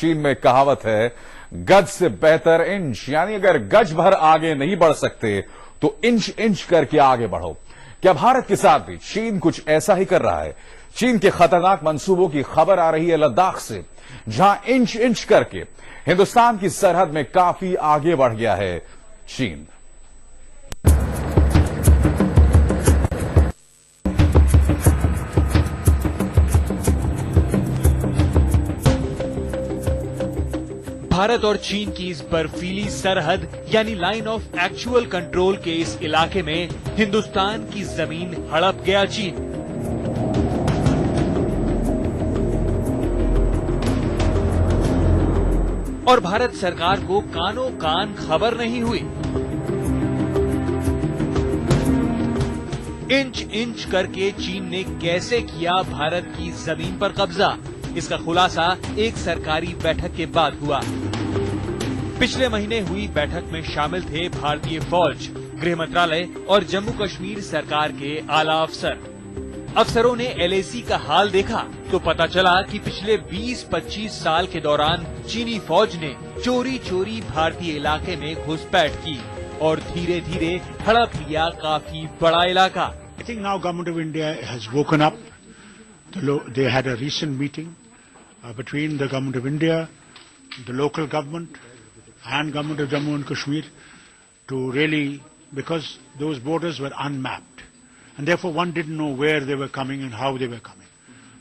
चीन में कहावत है, गज से बेहतर इंच, यानी अगर गज भर आगे नहीं बढ़ सकते तो इंच इंच करके आगे बढ़ो। क्या भारत के साथ भी चीन कुछ ऐसा ही कर रहा है? चीन के खतरनाक मंसूबों की खबर आ रही है लद्दाख से, जहां इंच इंच करके हिंदुस्तान की सरहद में काफी आगे बढ़ गया है चीन। भारत और चीन की इस बर्फीली सरहद यानी लाइन ऑफ एक्चुअल कंट्रोल के इस इलाके में हिंदुस्तान की जमीन हड़प गया चीन। और भारत सरकार को कानों कान खबर नहीं हुई। इंच इंच करके चीन ने कैसे किया भारत की जमीन पर कब्जा, इसका खुलासा एक सरकारी बैठक के बाद हुआ। पिछले महीने हुई बैठक में शामिल थे भारतीय फौज, गृह मंत्रालय और जम्मू कश्मीर सरकार के आला अफसर। अफसरों ने एलएसी का हाल देखा तो पता चला कि पिछले 20-25 साल के दौरान चीनी फौज ने चोरी चोरी भारतीय इलाके में घुसपैठ की और धीरे धीरे हड़प लिया काफी बड़ा इलाका। I think now Government of India has woken up. They had a recent meeting between the Government of India, the local government and Government of Jammu and Kashmir to really, because those borders were unmapped and therefore one didn't know where they were coming and how they were coming.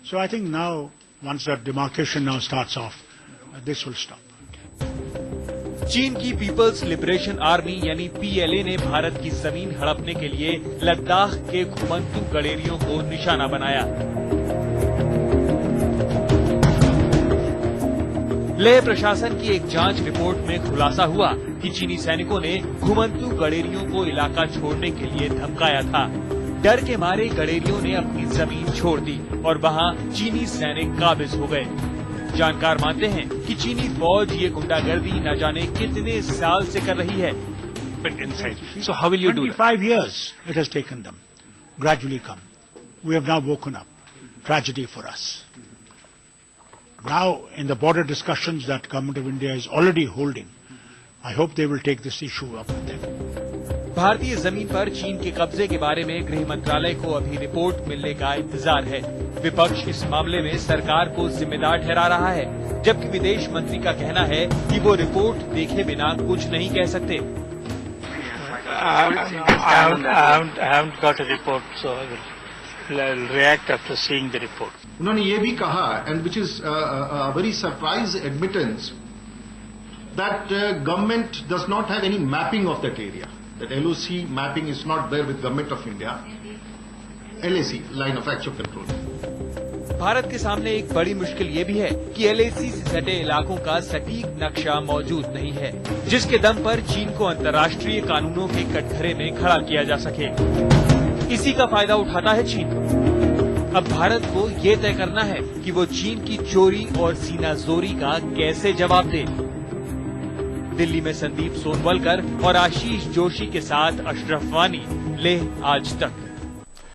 So I think now, once that demarcation now starts off, this will stop. चीन की peoples liberation army यानी PLA ने भारत की जमीन हड़पने के लिए लद्दाख के घुमंतू गडेरियों को निशाना बनाया। लेह प्रशासन की एक जांच रिपोर्ट में खुलासा हुआ कि चीनी सैनिकों ने घुमंतू गडेरियों को इलाका छोड़ने के लिए धमकाया था। डर के मारे गडेरियों ने अपनी जमीन छोड़ दी और वहां चीनी सैनिक काबिज हो गए। जानकार मानते हैं कि चीनी फौज ये गुंडागर्दी न जाने कितने साल से कर रही है। So how will you do that? 25 years it has taken them. Gradually come. We have now woken up. Tragedy for us. Now in the border discussions that Government of India is already holding, I hope they will take this issue up with them. भारतीय जमीन पर चीन के कब्जे के बारे में गृह मंत्रालय को अभी रिपोर्ट मिलने का इंतजार है। विपक्ष इस मामले में सरकार को जिम्मेदार ठहरा रहा है, जबकि विदेश मंत्री का कहना है कि वो रिपोर्ट देखे बिना कुछ नहीं कह सकते। I haven't got a report, so I will react after seeing the report. उन्होंने ये भी कहा, and which is a very surprise admittance, that government does not have any mapping of that area. That LOC mapping is not there with Government of India. LAC, line of actual control. Bharat के सामने एक बड़ी मुश्किल ये भी है कि LAC से सटे इलाकों का सटीक नक्शा मौजूद नहीं है, जिसके दम पर चीन को अंतर्राष्ट्रीय कानूनों के कटघरे में खड़ा किया जा सके। इसी का फायदा उठाता है चीन। अब भारत को ये तय करना है कि वो चीन की चोरी और सीनाजोरी का कैसे जवाब दे। दिल्ली में संदीप सोनवलकर और आशीष जोशी के साथ अशरफ वानी, लेह आज तक।